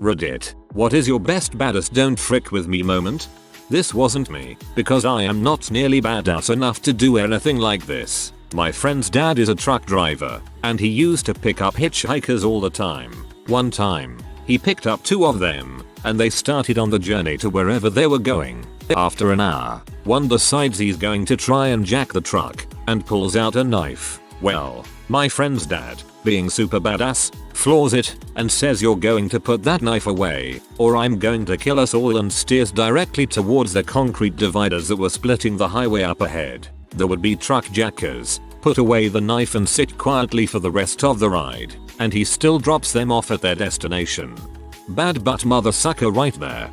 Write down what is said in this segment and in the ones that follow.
Reddit, what is your best baddest don't frick with me moment? This wasn't me, because I am not nearly badass enough to do anything like this. My friend's dad is a truck driver, and he used to pick up hitchhikers all the time. One time, he picked up 2 of them, and they started on the journey to wherever they were going. After an hour, one decides he's going to try and jack the truck, and pulls out a knife. Well, my friend's dad, being super badass, floors it, and says you're going to put that knife away, or I'm going to kill us all, and steers directly towards the concrete dividers that were splitting the highway up ahead. The would-be truck jackers put away the knife and sit quietly for the rest of the ride, and he still drops them off at their destination. Bad butt mother sucker right there.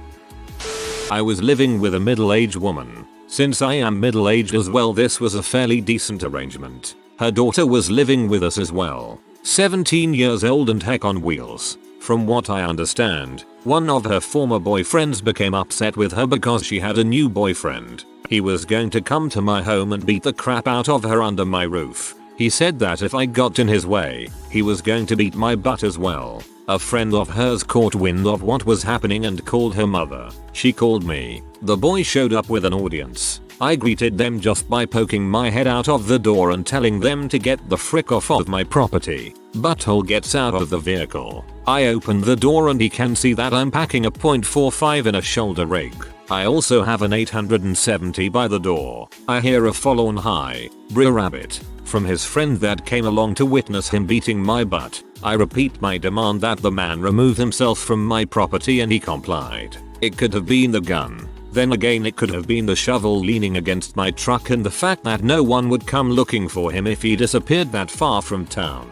I was living with a middle-aged woman. Since I am middle-aged as well, this was a fairly decent arrangement. Her daughter was living with us as well. 17 years old and heck on wheels. From what I understand, one of her former boyfriends became upset with her because she had a new boyfriend. He was going to come to my home and beat the crap out of her under my roof. He said that if I got in his way, he was going to beat my butt as well. A friend of hers caught wind of what was happening and called her mother. She called me. The boy showed up with an audience. I greeted them just by poking my head out of the door and telling them to get the frick off of my property. Butthole gets out of the vehicle. I open the door and he can see that I'm packing a .45 in a shoulder rig. I also have an 870 by the door. I hear a follow-on "Hi, Brer Rabbit" from his friend that came along to witness him beating my butt. I repeat my demand that the man remove himself from my property, and he complied. It could have been the gun. Then again, it could have been the shovel leaning against my truck and the fact that no one would come looking for him if he disappeared that far from town.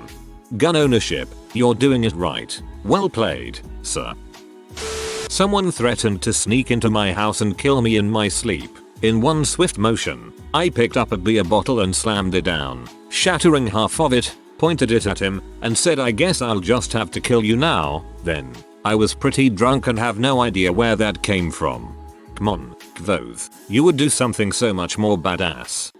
Gun ownership, you're doing it right. Well played, sir. Someone threatened to sneak into my house and kill me in my sleep. In one swift motion, I picked up a beer bottle and slammed it down, shattering half of it, pointed it at him, and said, "I guess I'll just have to kill you now, then." I was pretty drunk and have no idea where that came from. Come on, Kvoth, you would do something so much more badass.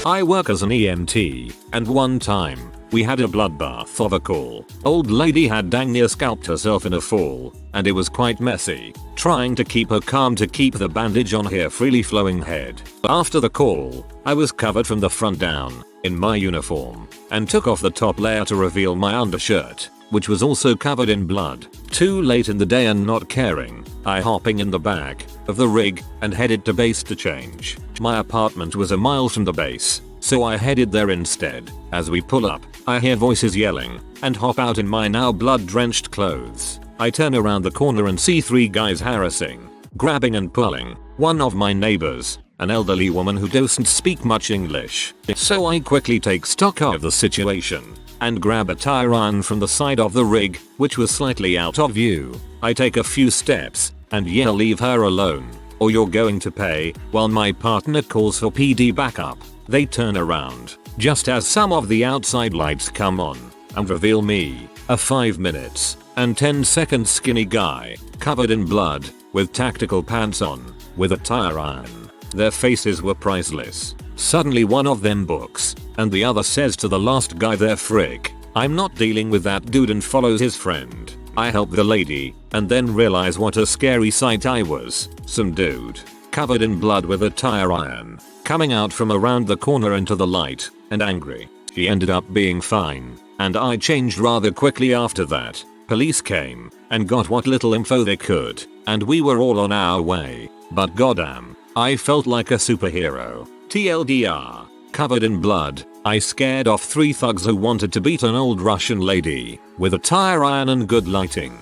I work as an EMT, and one time, we had a bloodbath of a call. Old lady had dang near scalped herself in a fall, and it was quite messy, trying to keep her calm to keep the bandage on her freely flowing head. After the call, I was covered from the front down, in my uniform, and took off the top layer to reveal my undershirt, which was also covered in blood. Too late in the day and not caring, I hopping in the back of the rig and headed to base to change. My apartment was a mile from the base, so I headed there instead. As we pull up, I hear voices yelling and hop out in my now blood-drenched clothes. I turn around the corner and see 3 guys harassing, grabbing and pulling one of my neighbors, an elderly woman who doesn't speak much English. So I quickly take stock of the situation and grab a tire iron from the side of the rig, which was slightly out of view. I take a few steps and yell, "Leave her alone, or you're going to pay," while my partner calls for PD backup. They turn around just as some of the outside lights come on and reveal me, a 5 minutes and 10-second skinny guy, covered in blood, with tactical pants on, with a tire iron. Their faces were priceless. Suddenly one of them books, and the other says to the last guy, "There, frick, I'm not dealing with that dude," and follows his friend. I help the lady, and then realize what a scary sight I was. Some dude, covered in blood with a tire iron, coming out from around the corner into the light, and angry. He ended up being fine, and I changed rather quickly after that. Police came, and got what little info they could, and we were all on our way. But goddamn, I felt like a superhero. TLDR, covered in blood, I scared off 3 thugs who wanted to beat an old Russian lady, with a tire iron and good lighting.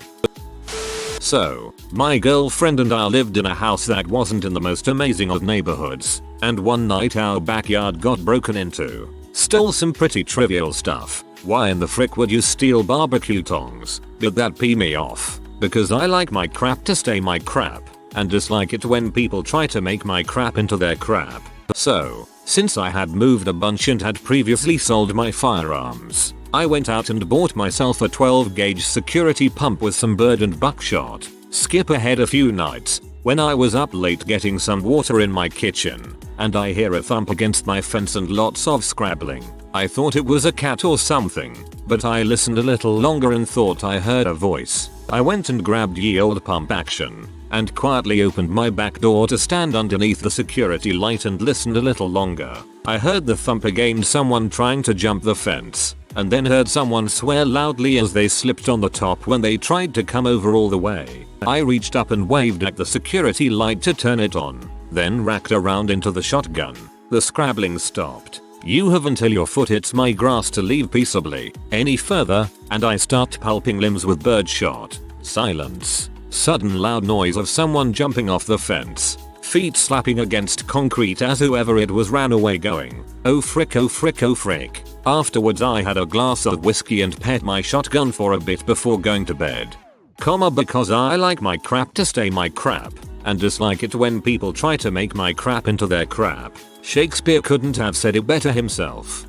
So, my girlfriend and I lived in a house that wasn't in the most amazing of neighborhoods, and one night our backyard got broken into. Stole some pretty trivial stuff. Why in the frick would you steal barbecue tongs? Did that pee me off? Because I like my crap to stay my crap, and dislike it when people try to make my crap into their crap. So, since I had moved a bunch and had previously sold my firearms, I went out and bought myself a 12-gauge security pump with some bird and buckshot. Skip ahead a few nights, when I was up late getting some water in my kitchen, and I hear a thump against my fence and lots of scrabbling. I thought it was a cat or something, but I listened a little longer and thought I heard a voice. I went and grabbed ye old pump action and quietly opened my back door to stand underneath the security light and listened a little longer. I heard the thump again, someone trying to jump the fence, and then heard someone swear loudly as they slipped on the top when they tried to come over all the way. I reached up and waved at the security light to turn it on, then racked around into the shotgun. The scrabbling stopped. You have until your foot hits my grass to leave peaceably any further, and I start pulping limbs with birdshot. Silence. Sudden loud noise of someone jumping off the fence. Feet slapping against concrete as whoever it was ran away going, "Oh frick, oh frick, oh frick." Afterwards I had a glass of whiskey and pet my shotgun for a bit before going to bed. Because I like my crap to stay my crap, and dislike it when people try to make my crap into their crap. Shakespeare couldn't have said it better himself.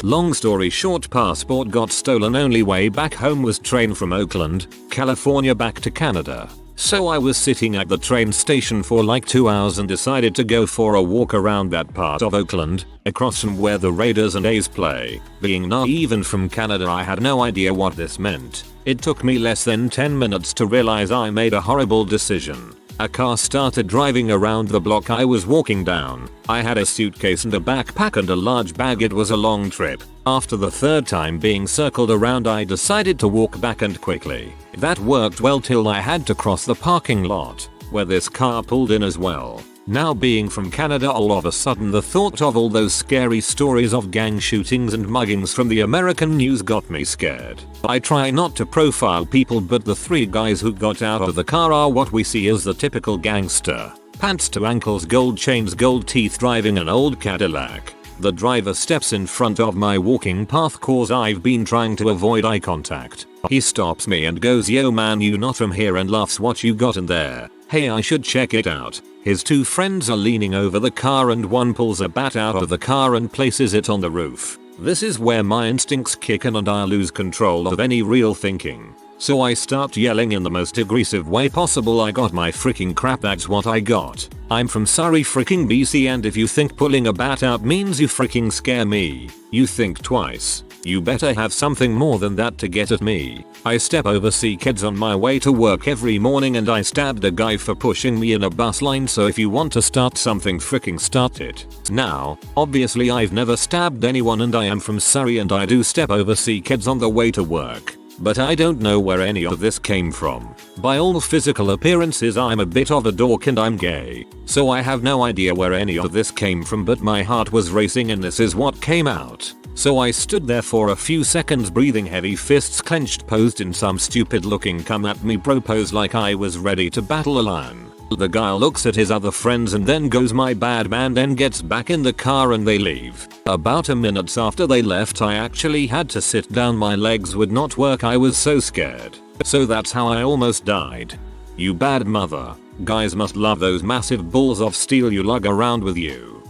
Long story short, passport got stolen. Only way back home was train from Oakland, California back to Canada. So I was sitting at the train station for like 2 hours and decided to go for a walk around that part of Oakland, across from where the Raiders and A's play. Being naive and from Canada, I had no idea what this meant. It took me less than 10 minutes to realize I made a horrible decision. A car started driving around the block I was walking down. I had a suitcase and a backpack and a large bag. It was a long trip. After the third time being circled around, I decided to walk back, and quickly. That worked well till I had to cross the parking lot, where this car pulled in as well. Now being from Canada, all of a sudden the thought of all those scary stories of gang shootings and muggings from the American news got me scared. I try not to profile people, but the 3 guys who got out of the car are what we see as the typical gangster. Pants to ankles, gold chains, gold teeth, driving an old Cadillac. The driver steps in front of my walking path cause I've been trying to avoid eye contact. He stops me and goes, "Yo man, you not from here," and laughs, "What you got in there? Hey, I should check it out." His 2 friends are leaning over the car and one pulls a bat out of the car and places it on the roof. This is where my instincts kick in and I lose control of any real thinking. So I start yelling in the most aggressive way possible, "I got my freaking crap, that's what I got. I'm from Surrey freaking BC, and if you think pulling a bat out means you freaking scare me, you think twice. You better have something more than that to get at me." I step over see kids on my way to work every morning, and I stabbed a guy for pushing me in a bus line, so if you want to start something, freaking start it. Now, obviously I've never stabbed anyone and I am from Surrey and I do step over see kids on the way to work. But I don't know where any of this came from. By all physical appearances I'm a bit of a dork and I'm gay. So I have no idea where any of this came from, but my heart was racing and this is what came out. So I stood there for a few seconds breathing heavy, fists clenched, posed in some stupid looking come at me bro pose like I was ready to battle a lion. The guy looks at his other friends and then goes, "My bad man," then gets back in the car and they leave. About a minute after they left I actually had to sit down, my legs would not work, I was so scared. So that's how I almost died. You bad mother. Guys must love those massive balls of steel you lug around with you.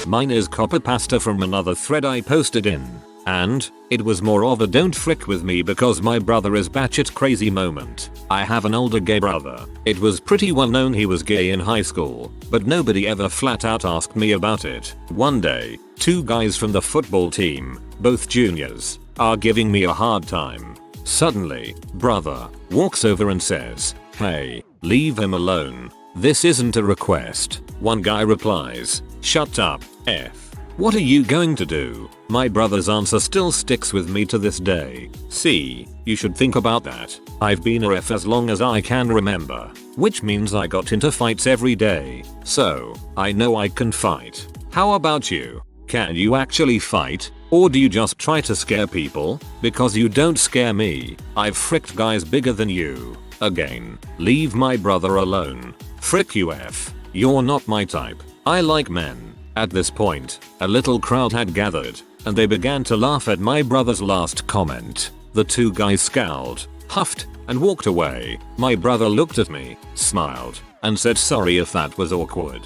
Mine is copper pasta from another thread I posted in. And it was more of a "don't frick with me because my brother is batshit crazy" moment. I have an older gay brother. It was pretty well known he was gay in high school, but nobody ever flat out asked me about it. One day, 2 guys from the football team, both juniors, are giving me a hard time. Suddenly, brother walks over and says, "Hey, leave him alone. This isn't a request." One guy replies, "Shut up, F. What are you going to do?" My brother's answer still sticks with me to this day. See, you should think about that. I've been a F as long as I can remember, which means I got into fights every day. So, I know I can fight. How about you? Can you actually fight? Or do you just try to scare people? Because you don't scare me. I've fricked guys bigger than you. Again, leave my brother alone. Frick you F. You're not my type. I like men. At this point, a little crowd had gathered, and they began to laugh at my brother's last comment. The 2 guys scowled, huffed, and walked away. My brother looked at me, smiled, and said, "Sorry if that was awkward.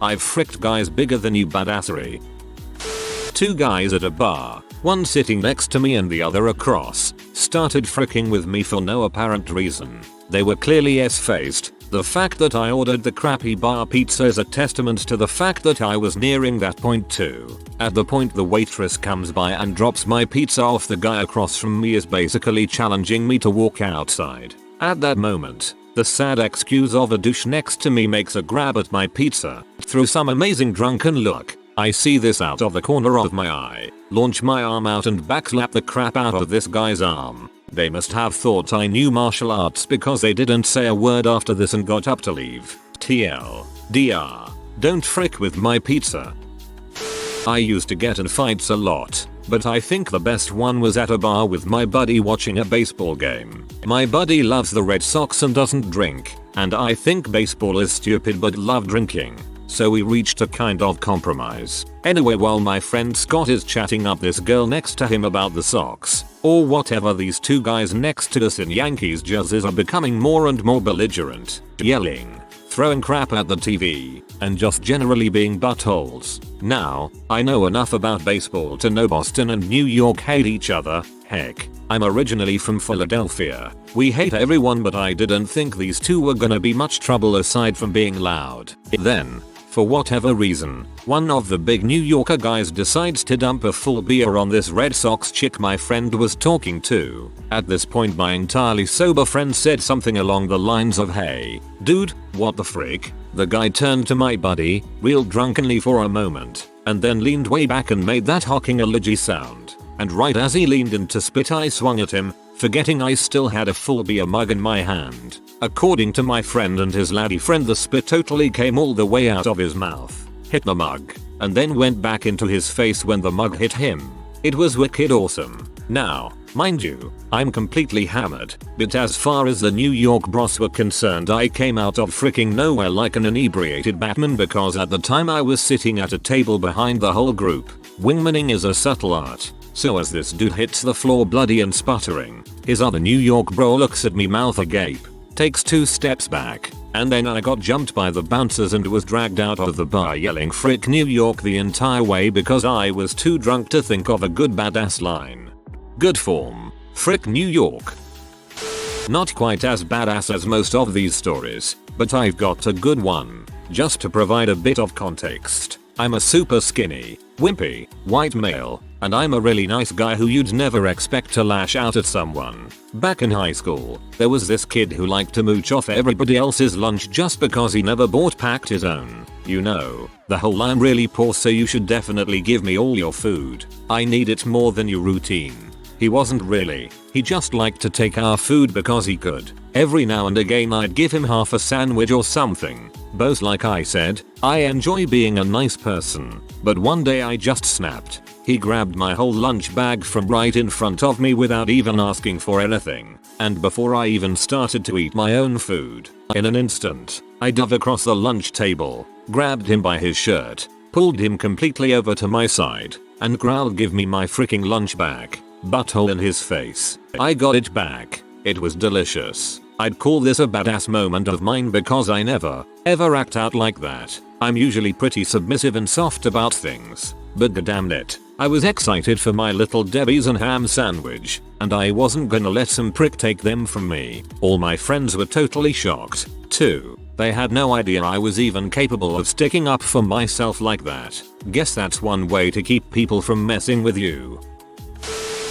I've fricked guys bigger than you badassery." 2 guys at a bar, one sitting next to me and the other across, started fricking with me for no apparent reason. They were clearly S-faced, The fact that I ordered the crappy bar pizza is a testament to the fact that I was nearing that point too. At the point the waitress comes by and drops my pizza off, the guy across from me is basically challenging me to walk outside. At that moment, the sad excuse of a douche next to me makes a grab at my pizza. Through some amazing drunken look, I see this out of the corner of my eye, launch my arm out and backslap the crap out of this guy's arm. They must have thought I knew martial arts because they didn't say a word after this and got up to leave. TLDR. Don't frick with my pizza. I used to get in fights a lot, but I think the best one was at a bar with my buddy watching a baseball game. My buddy loves the Red Sox and doesn't drink, and I think baseball is stupid but love drinking. So we reached a kind of compromise. Anyway, while my friend Scott is chatting up this girl next to him about the Sox, or whatever, these two guys next to us in Yankees jerseys are becoming more and more belligerent, yelling, throwing crap at the TV, and just generally being buttholes. Now, I know enough about baseball to know Boston and New York hate each other. Heck, I'm originally from Philadelphia. We hate everyone, but I didn't think these two were gonna be much trouble aside from being loud. Then, for whatever reason, one of the big New Yorker guys decides to dump a full beer on this Red Sox chick my friend was talking to. At this point my entirely sober friend said something along the lines of, "Hey, dude, what the frick?" The guy turned to my buddy, real drunkenly for a moment, and then leaned way back and made that hawking elegy sound. And right as he leaned in to spit, I swung at him, forgetting I still had a full beer mug in my hand. According to my friend and his laddie friend, the spit totally came all the way out of his mouth, hit the mug, and then went back into his face when the mug hit him. It was wicked awesome. Now, mind you, I'm completely hammered, but as far as the New York bros were concerned, I came out of freaking nowhere like an inebriated Batman, because at the time I was sitting at a table behind the whole group. Wingmaning is a subtle art. So as this dude hits the floor bloody and sputtering, his other New York bro looks at me mouth agape, takes 2 steps back, and then I got jumped by the bouncers and was dragged out of the bar yelling "Frick New York" the entire way because I was too drunk to think of a good badass line. Good form. Frick New York. Not quite as badass as most of these stories, but I've got a good one. Just to provide a bit of context, I'm a super skinny, wimpy, white male, and I'm a really nice guy who you'd never expect to lash out at someone. Back in high school, there was this kid who liked to mooch off everybody else's lunch just because he never packed his own. You know, the whole "I'm really poor so you should definitely give me all your food. I need it more than you" routine. He wasn't really, he just liked to take our food because he could. Every now and again I'd give him half a sandwich or something. Both, like I said, I enjoy being a nice person, but one day I just snapped. He grabbed my whole lunch bag from right in front of me without even asking for anything, and before I even started to eat my own food, in an instant, I dove across the lunch table, grabbed him by his shirt, pulled him completely over to my side, and growled, "Give me my freaking lunch bag." Butthole in his face. I got it back. It was delicious. I'd call this a badass moment of mine because I never, ever act out like that. I'm usually pretty submissive and soft about things, but goddamn it, I was excited for my little Debbie's and ham sandwich, and I wasn't gonna let some prick take them from me. All my friends were totally shocked, too. They had no idea I was even capable of sticking up for myself like that. Guess that's one way to keep people from messing with you.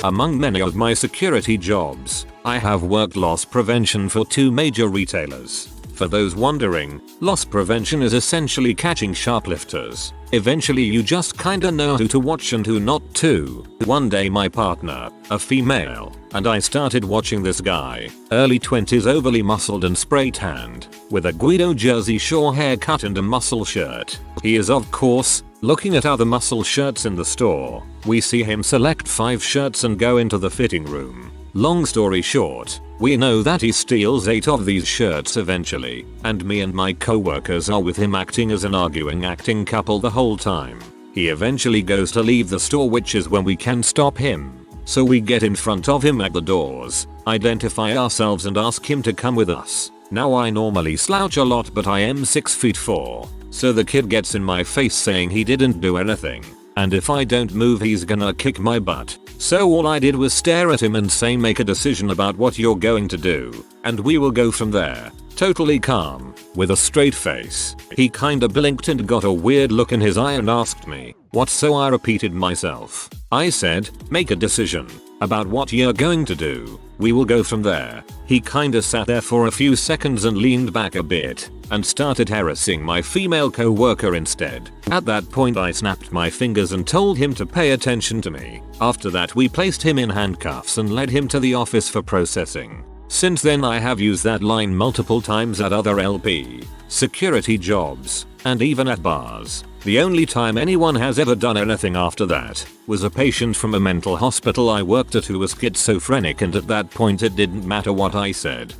Among many of my security jobs, I have worked loss prevention for 2 major retailers. For those wondering, loss prevention is essentially catching shoplifters. Eventually you just kinda know who to watch and who not to. One day my partner, a female, and I started watching this guy, early 20s, overly muscled and spray tanned, with a Guido Jersey Shore haircut and a muscle shirt. He is, of course, looking at other muscle shirts in the store. We see him select 5 shirts and go into the fitting room. Long story short, we know that he steals 8 of these shirts eventually, and me and my coworkers are with him acting as an arguing acting couple the whole time. He eventually goes to leave the store, which is when we can stop him. So we get in front of him at the doors, identify ourselves and ask him to come with us. Now I normally slouch a lot, but I am 6'4". So the kid gets in my face saying he didn't do anything, and if I don't move he's gonna kick my butt. So all I did was stare at him and say, "Make a decision about what you're going to do, and we will go from there." totally calm, with a straight face. He kinda blinked and got a weird look in his eye and asked me, "What?" So I repeated myself. I said, "Make a decision about what you're going to do. We will go from there." He kinda sat there for a few seconds and leaned back a bit and started harassing my female co-worker instead. At that point I snapped my fingers and told him to pay attention to me. After that we placed him in handcuffs and led him to the office for processing. Since then I have used that line multiple times at other LP, security jobs, and even at bars. The only time anyone has ever done anything after that was a patient from a mental hospital I worked at who was schizophrenic, and at that point it didn't matter what I said.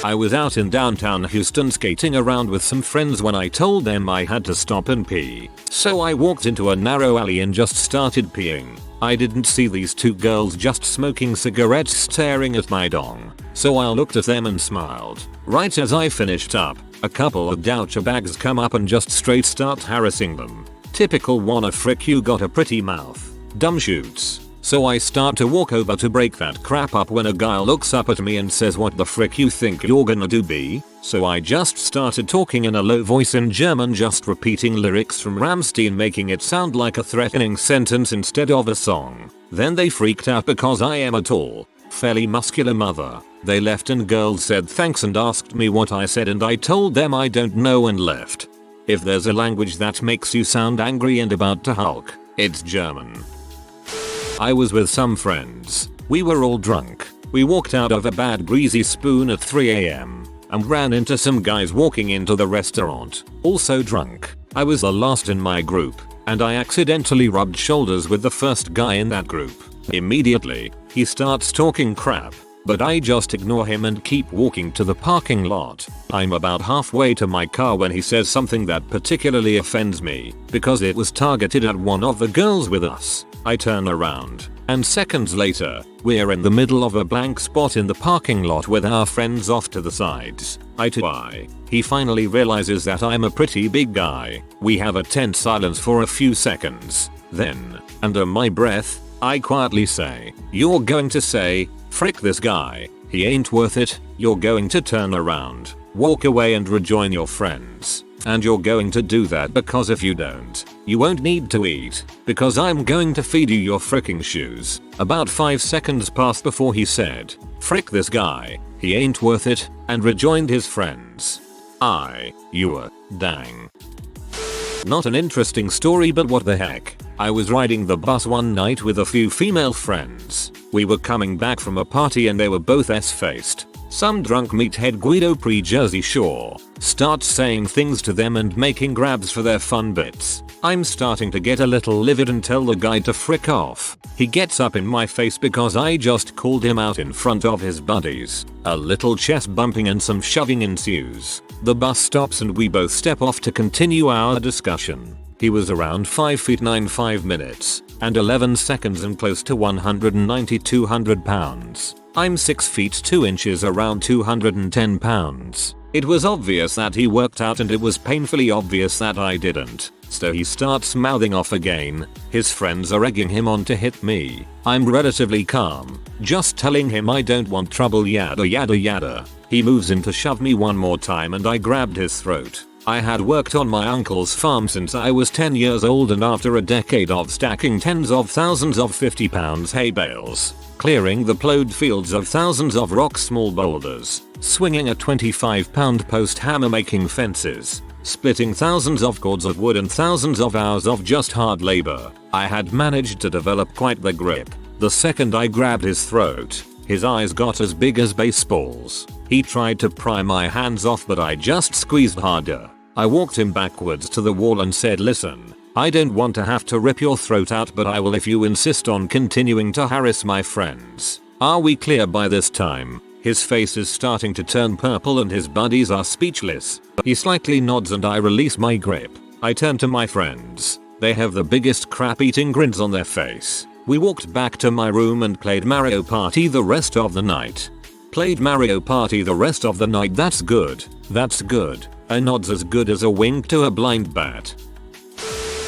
I was out in downtown Houston skating around with some friends when I told them I had to stop and pee. So I walked into a narrow alley and just started peeing. I didn't see these two girls just smoking cigarettes staring at my dong, so I looked at them and smiled. Right as I finished up, a couple of douchebags come up and just straight start harassing them. Typical wanna frick you got a pretty mouth. Dumb shoots. So I start to walk over to break that crap up when a guy looks up at me and says, "What the frick you think you're gonna do, B?" So I just started talking in a low voice in German, just repeating lyrics from Rammstein, making it sound like a threatening sentence instead of a song. Then they freaked out because I am a tall, fairly muscular mother. They left and girls said thanks and asked me what I said, and I told them I don't know and left. If there's a language that makes you sound angry and about to Hulk, it's German. I was with some friends. We were all drunk. We walked out of a bad greasy spoon at 3 AM and ran into some guys walking into the restaurant, also drunk. I was the last in my group, and I accidentally rubbed shoulders with the first guy in that group. Immediately, he starts talking crap, but I just ignore him and keep walking to the parking lot. I'm about halfway to my car when he says something that particularly offends me, because it was targeted at one of the girls with us. I turn around, and seconds later, we're in the middle of a blank spot in the parking lot with our friends off to the sides. Eye to eye. He finally realizes that I'm a pretty big guy. We have a tense silence for a few seconds. Then, under my breath, I quietly say, "You're going to say, frick this guy. He ain't worth it. You're going to turn around, walk away and rejoin your friends. And you're going to do that because if you don't, you won't need to eat, because I'm going to feed you your fricking shoes." About 5 seconds passed before he said, "Frick this guy. He ain't worth it," and rejoined his friends. You were, dang. Not an interesting story, but what the heck. I was riding the bus one night with a few female friends. We were coming back from a party and they were both S-faced. Some drunk meathead Guido pre-Jersey Shore starts saying things to them and making grabs for their fun bits. I'm starting to get a little livid and tell the guy to frick off. He gets up in my face because I just called him out in front of his buddies. A little chest bumping and some shoving ensues. The bus stops and we both step off to continue our discussion. He was around 5 feet 9 5 minutes and 11 seconds and close to 190-200 pounds. I'm 6 feet 2 inches, around 210 pounds. It was obvious that he worked out and it was painfully obvious that I didn't. So he starts mouthing off again. His friends are egging him on to hit me. I'm relatively calm, just telling him I don't want trouble, yada yada yada. He moves in to shove me one more time and I grabbed his throat. I had worked on my uncle's farm since I was 10 years old, and after a decade of stacking tens of thousands of 50-pound hay bales, clearing the plowed fields of thousands of rock small boulders, swinging a 25-pound post hammer, making fences, splitting thousands of cords of wood and thousands of hours of just hard labor, I had managed to develop quite the grip. The second I grabbed his throat, his eyes got as big as baseballs. He tried to pry my hands off, but I just squeezed harder. I walked him backwards to the wall and said, "Listen, I don't want to have to rip your throat out, but I will if you insist on continuing to harass my friends. Are we clear by this time?" His face is starting to turn purple and his buddies are speechless. He slightly nods and I release my grip. I turn to my friends. They have the biggest crap-eating grins on their face. We walked back to my room and played Mario Party the rest of the night. Played Mario Party the rest of the night. That's good. That's good. A nod's as good as a wink to a blind bat.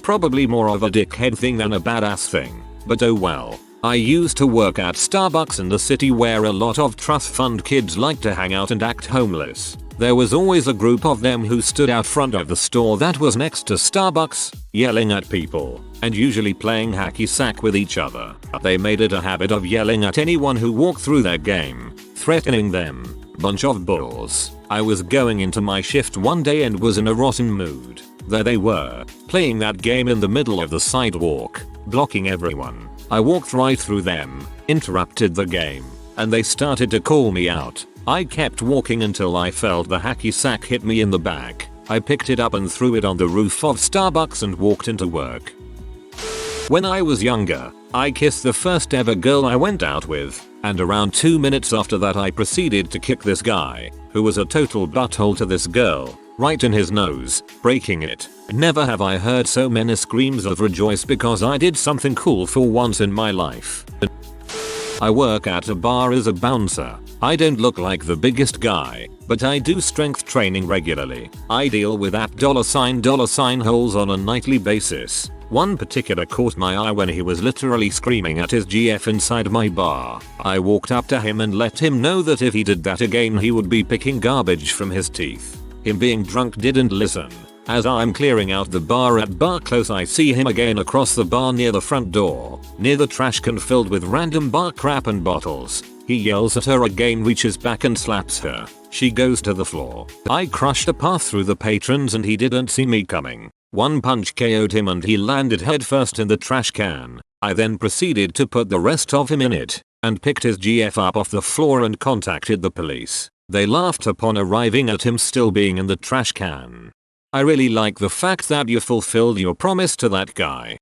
Probably more of a dickhead thing than a badass thing, but oh well. I used to work at Starbucks in the city where a lot of trust fund kids like to hang out and act homeless. There was always a group of them who stood out front of the store that was next to Starbucks, yelling at people, and usually playing hacky sack with each other. They made it a habit of yelling at anyone who walked through their game, threatening them. Bunch of bulls. I was going into my shift one day and was in a rotten mood. There they were, playing that game in the middle of the sidewalk, blocking everyone. I walked right through them, interrupted the game, and they started to call me out. I kept walking until I felt the hacky sack hit me in the back. I picked it up and threw it on the roof of Starbucks and walked into work. When I was younger, I kissed the first ever girl I went out with, and around 2 minutes after that I proceeded to kick this guy, who was a total butthole to this girl, right in his nose, breaking it. Never have I heard so many screams of rejoice because I did something cool for once in my life. I work at a bar as a bouncer. I don't look like the biggest guy, but I do strength training regularly. I deal with $$ holes on a nightly basis. One particular caught my eye when he was literally screaming at his GF inside my bar. I walked up to him and let him know that if he did that again he would be picking garbage from his teeth. Him being drunk didn't listen. As I'm clearing out the bar at bar close I see him again across the bar near the front door, near the trash can filled with random bar crap and bottles. He yells at her again, reaches back and slaps her. She goes to the floor. I crushed a path through the patrons and he didn't see me coming. One punch KO'd him and he landed headfirst in the trash can. I then proceeded to put the rest of him in it, and picked his GF up off the floor and contacted the police. They laughed upon arriving at him still being in the trash can. I really like the fact that you fulfilled your promise to that guy.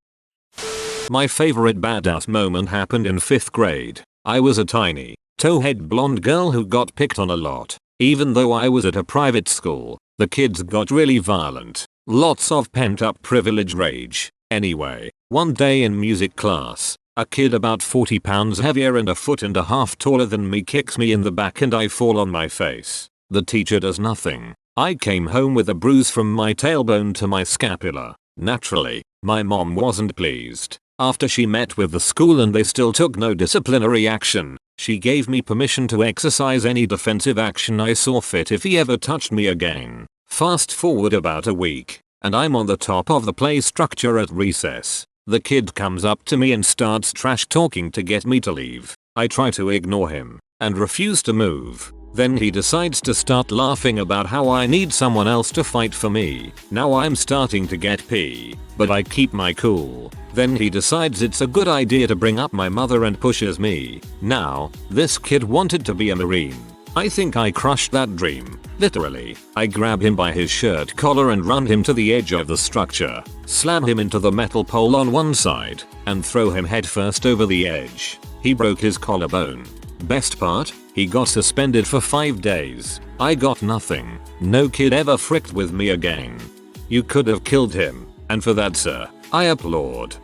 My favorite badass moment happened in 5th grade. I was a tiny, towhead blonde girl who got picked on a lot. Even though I was at a private school, the kids got really violent. Lots of pent-up privilege rage. Anyway, one day in music class, a kid about 40 pounds heavier and a foot and a half taller than me kicks me in the back and I fall on my face. The teacher does nothing. I came home with a bruise from my tailbone to my scapula. Naturally, my mom wasn't pleased. After she met with the school and they still took no disciplinary action, she gave me permission to exercise any defensive action I saw fit if he ever touched me again. Fast forward about a week, and I'm on the top of the play structure at recess. The kid comes up to me and starts trash talking to get me to leave. I try to ignore him, and refuse to move. Then he decides to start laughing about how I need someone else to fight for me. Now I'm starting to get pee, but I keep my cool. Then he decides it's a good idea to bring up my mother and pushes me. Now, this kid wanted to be a Marine. I think I crushed that dream. Literally, I grab him by his shirt collar and run him to the edge of the structure, slam him into the metal pole on one side, and throw him headfirst over the edge. He broke his collarbone. Best part? He got suspended for 5 days. I got nothing. No kid ever fricked with me again. You could have killed him, and for that, sir, I applaud.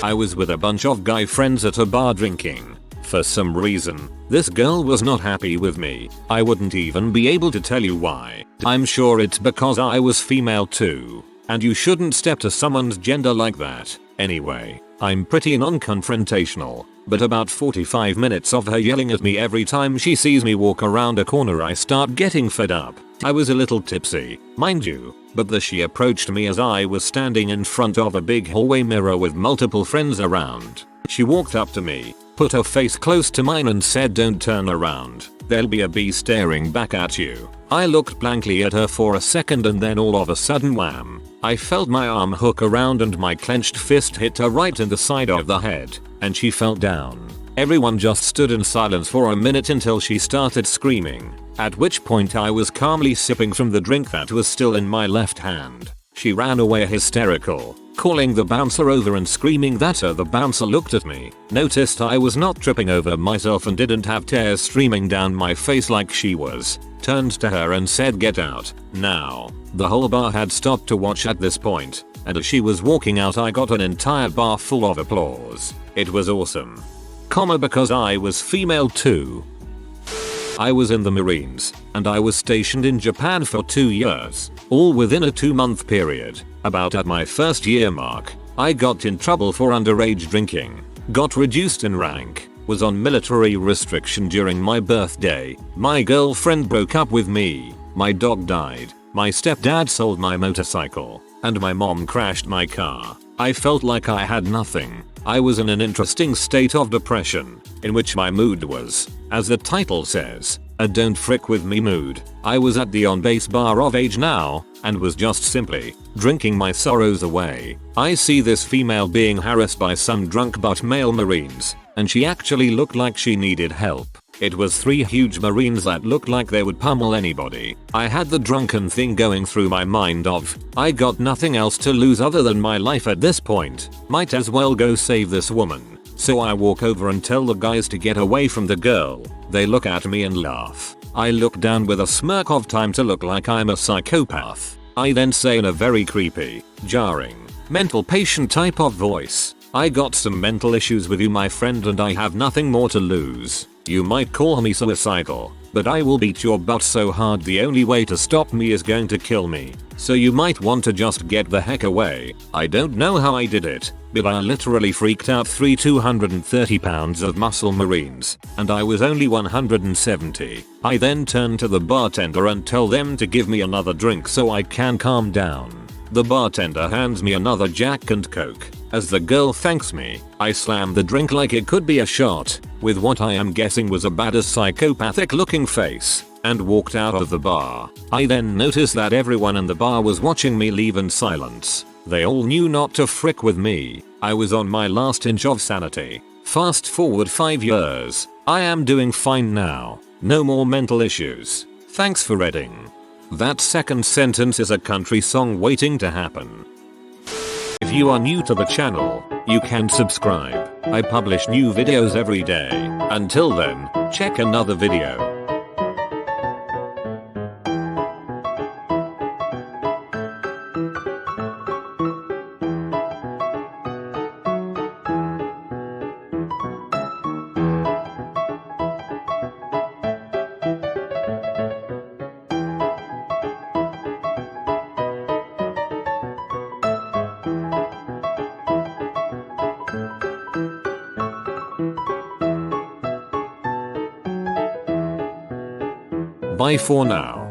I was with a bunch of guy friends at a bar drinking. For some reason, this girl was not happy with me. I wouldn't even be able to tell you why. I'm sure it's because I was female too. And you shouldn't step to someone's gender like that. Anyway, I'm pretty non-confrontational, but about 45 minutes of her yelling at me every time she sees me walk around a corner I start getting fed up. I was a little tipsy, mind you, but she approached me as I was standing in front of a big hallway mirror with multiple friends around. She walked up to me, put her face close to mine and said, "Don't turn around. There'll be a bee staring back at you." I looked blankly at her for a second and then all of a sudden wham. I felt my arm hook around and my clenched fist hit her right in the side of the head, and she fell down. Everyone just stood in silence for a minute until she started screaming, at which point I was calmly sipping from the drink that was still in my left hand. She ran away hysterical, calling the bouncer over and screaming that her. The bouncer looked at me, noticed I was not tripping over myself and didn't have tears streaming down my face like she was, turned to her and said, "Get out, now." The whole bar had stopped to watch at this point, and as she was walking out I got an entire bar full of applause. It was awesome. Because I was female too. I was in the Marines, and I was stationed in Japan for 2 years, all within a 2-month period. About at my first year mark, I got in trouble for underage drinking. got reduced in rank, was on military restriction during my birthday, my girlfriend broke up with me, my dog died, my stepdad sold my motorcycle, and my mom crashed my car. I felt like I had nothing. I was in an interesting state of depression, in which my mood was, as the title says, a don't frick with me mood. I was at the on-base bar of age now, and was just simply drinking my sorrows away. I see this female being harassed by some drunk but male Marines, and she actually looked like she needed help. It was 3 huge Marines that looked like they would pummel anybody. I had the drunken thing going through my mind of, I got nothing else to lose other than my life at this point, might as well go save this woman. So I walk over and tell the guys to get away from the girl. They look at me and laugh. I look down with a smirk of time to look like I'm a psychopath. I then say in a very creepy, jarring, mental patient type of voice, I got some mental issues with you my friend and I have nothing more to lose. You might call me suicidal, but I will beat your butt so hard the only way to stop me is going to kill me. So you might want to just get the heck away. I don't know how I did it, but I literally freaked out 3 230 pounds of muscle Marines, and I was only 170. I then turn to the bartender and tell them to give me another drink so I can calm down. The bartender hands me another Jack and Coke. As the girl thanks me, I slam the drink like it could be a shot, with what I am guessing was a badass psychopathic looking face, and walked out of the bar. I then noticed that everyone in the bar was watching me leave in silence. They all knew not to frick with me. I was on my last inch of sanity. Fast forward 5 years. I am doing fine now. No more mental issues. Thanks for reading. That second sentence is a country song waiting to happen. If you are new to the channel, you can subscribe. I publish new videos every day. Until then, check another video. Bye for now.